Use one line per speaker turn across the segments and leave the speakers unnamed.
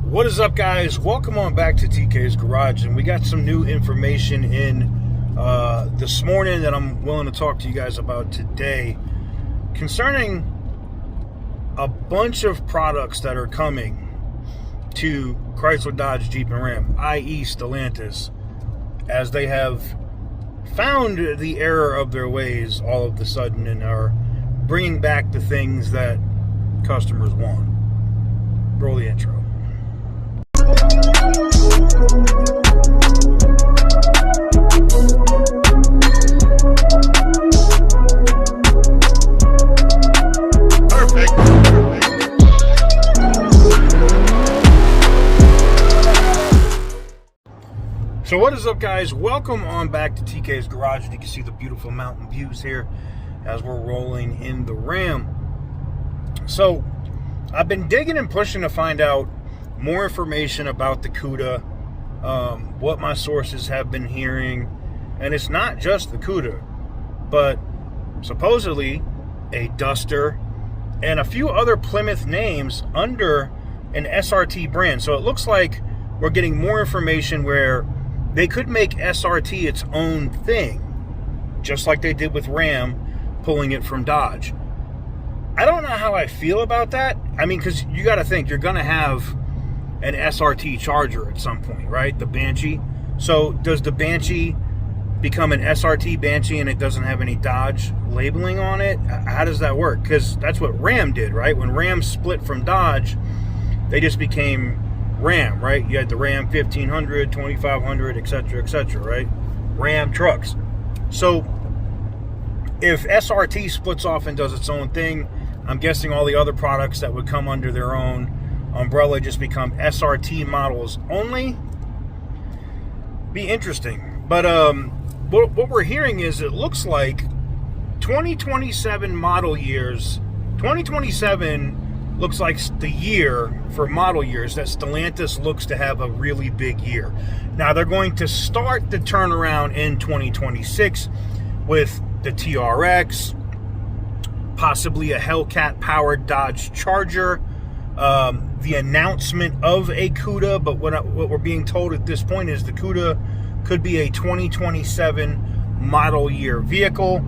What is up, guys? Welcome on back to TK's Garage, and we got some new information in this morning that I'm willing to talk to you guys about today concerning a bunch of products that are coming to Chrysler, Dodge, Jeep, and Ram, i.e. Stellantis, as they have found the error of their ways all of a sudden and are bringing back the things that customers want. Roll the intro. So what is up, guys? Welcome on back to TK's Garage. You can see the beautiful mountain views here as we're rolling in the Ram. So I've been digging and pushing to find out more information about the Cuda, what my sources have been hearing, and it's not just the Cuda, but supposedly a Duster and a few other Plymouth names under an SRT brand. So it looks like we're getting more information where they could make SRT its own thing, just like they did with Ram, pulling it from Dodge. I don't know how I feel about that. I mean, because you got to think, you're going to have an SRT Charger at some point, right? The Banshee. So does the Banshee become an SRT Banshee and it doesn't have any Dodge labeling on it? How does that work? Because that's what Ram did, right? When Ram split from Dodge, they just became Ram, right? You had the Ram 1500, 2500, etc., right? Ram trucks. So if SRT splits off and does its own thing, I'm guessing all the other products that would come under their own umbrella just become SRT models only. Be interesting. But what we're hearing is it looks like 2027 model years, 2027 looks like the year for model years that Stellantis looks to have a really big year. Now they're going to start the turnaround in 2026 with the TRX, possibly a Hellcat-powered Dodge Charger, the announcement of a Cuda, but what we're being told at this point is the Cuda could be a 2027 model year vehicle,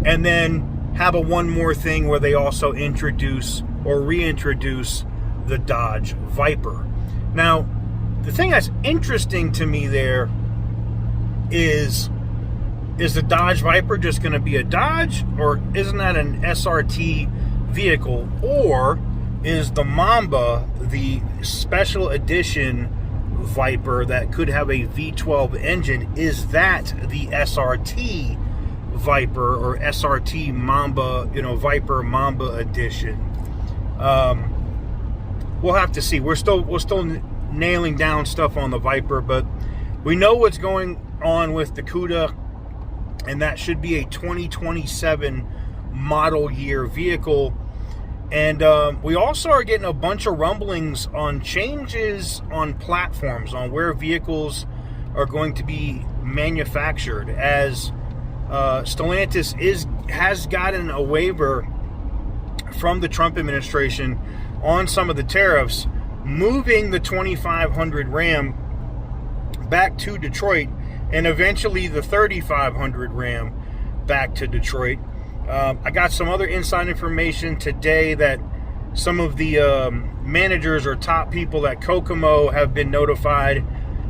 and then have a one more thing where they also introduce or reintroduce the Dodge Viper. Now, the thing that's interesting to me there is the Dodge Viper just going to be a Dodge, or isn't that an SRT vehicle? Or is the Mamba the special edition Viper that could have a V12 engine? Is that the SRT Viper or SRT Mamba, Viper Mamba edition? We'll have to see. We're still nailing down stuff on the Viper, but we know what's going on with the Cuda, and that should be a 2027 model year vehicle. And we also are getting a bunch of rumblings on changes on platforms, on where vehicles are going to be manufactured, as Stellantis has gotten a waiver from the Trump administration on some of the tariffs, moving the 2500 Ram back to Detroit, and eventually the 3500 Ram back to Detroit. I got some other inside information today that some of the managers or top people at Kokomo have been notified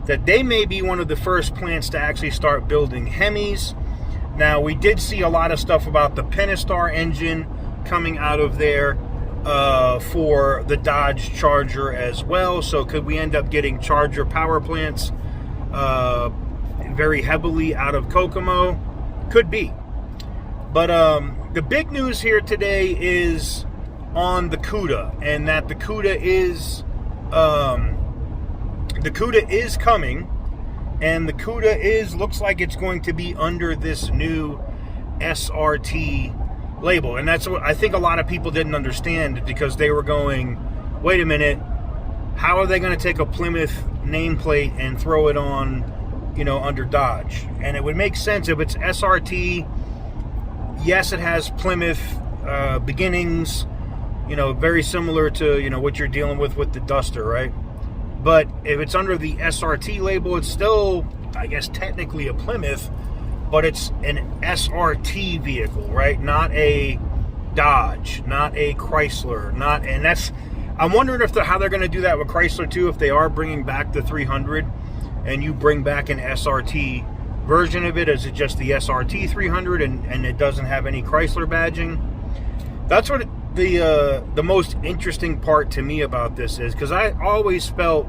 that they may be one of the first plants to actually start building Hemis. Now, we did see a lot of stuff about the Pentastar engine coming out of there for the Dodge Charger as well. So could we end up getting Charger power plants very heavily out of Kokomo? Could be. But the big news here today is on the Cuda, and that the Cuda is coming, and the Cuda looks like it's going to be under this new SRT label. And that's what I think a lot of people didn't understand, because they were going, wait a minute, how are they going to take a Plymouth nameplate and throw it on, under Dodge? And it would make sense if it's SRT. Yes, it has Plymouth beginnings, very similar to, what you're dealing with the Duster, right? But if it's under the SRT label, it's still, I guess, technically a Plymouth, but it's an SRT vehicle, right? Not a Dodge, not a Chrysler, and that's, I'm wondering if how they're going to do that with Chrysler too, if they are bringing back the 300 and you bring back an SRT version of it. Is it just the SRT 300 and it doesn't have any Chrysler badging? That's what the most interesting part to me about this is, because I always felt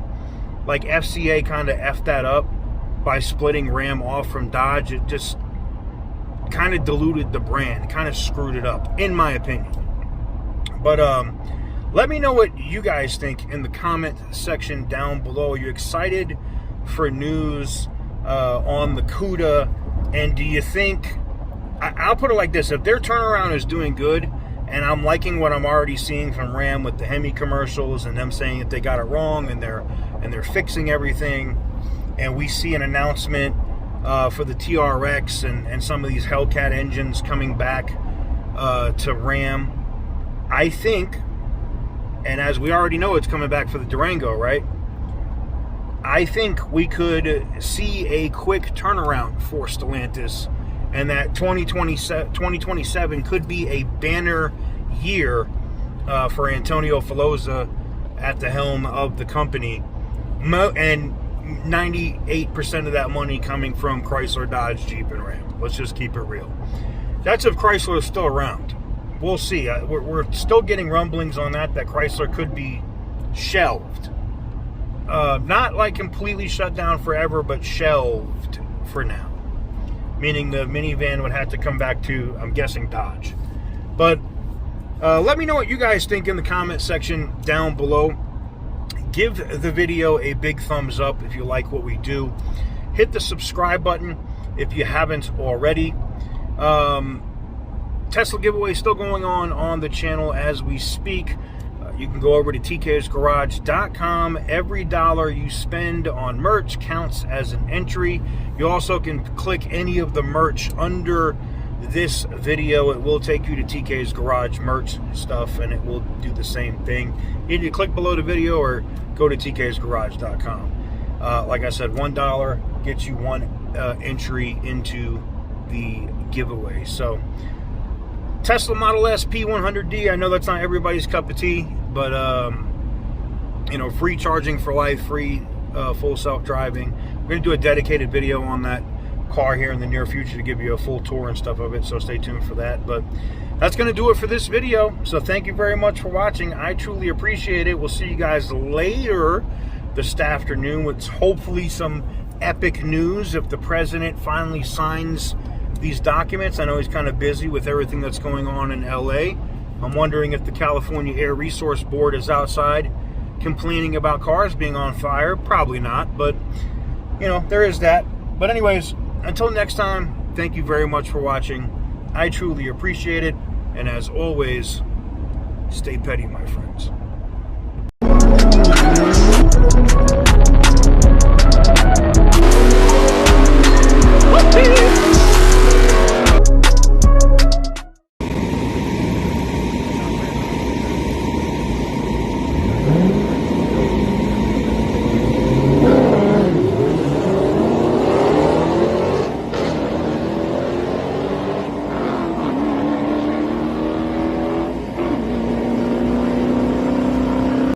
like FCA kind of effed that up by splitting Ram off from Dodge. It just kind of diluted the brand, kind of screwed it up, in my opinion. But let me know what you guys think in the comment section down below. Are you excited for news on the Cuda? And do you think, I'll put it like this, if their turnaround is doing good, and I'm liking what I'm already seeing from Ram with the Hemi commercials and them saying that they got it wrong and they're fixing everything, and we see an announcement for the TRX and some of these Hellcat engines coming back to Ram, I think, and as we already know, it's coming back for the Durango, right? I think we could see a quick turnaround for Stellantis, and that 2027 could be a banner year for Antonio Filosa at the helm of the company, and 98% of that money coming from Chrysler, Dodge, Jeep, and Ram. Let's just keep it real. That's if Chrysler is still around. We'll see. We're still getting rumblings on that Chrysler could be shelved. Not like completely shut down forever, but shelved for now. Meaning the minivan would have to come back to, I'm guessing, Dodge. But let me know what you guys think in the comment section down below. Give the video a big thumbs up if you like what we do. Hit the subscribe button if you haven't already. Tesla giveaway still going on the channel as we speak. You can go over to tksgarage.com. Every dollar you spend on merch counts as an entry. You also can click any of the merch under this video. It will take you to TK's Garage merch stuff, and it will do the same thing. You need to click below the video or go to tksgarage.com. Like I said, $1 gets you one entry into the giveaway. So Tesla Model S P100D, I know that's not everybody's cup of tea, but you know, free charging for life, free full self-driving. We're going to do a dedicated video on that car here in the near future to give you a full tour and stuff of it, so stay tuned for that. But that's going to do it for this video, so thank you very much for watching. I truly appreciate it. We'll see you guys later this afternoon with hopefully some epic news if the president finally signs these documents. I know he's kind of busy with everything that's going on in LA. I'm wondering if the California Air Resource Board is outside complaining about cars being on fire. Probably not, but you know, there is that. But anyways, until next time, thank you very much for watching. I truly appreciate it, and as always, stay petty, my friends.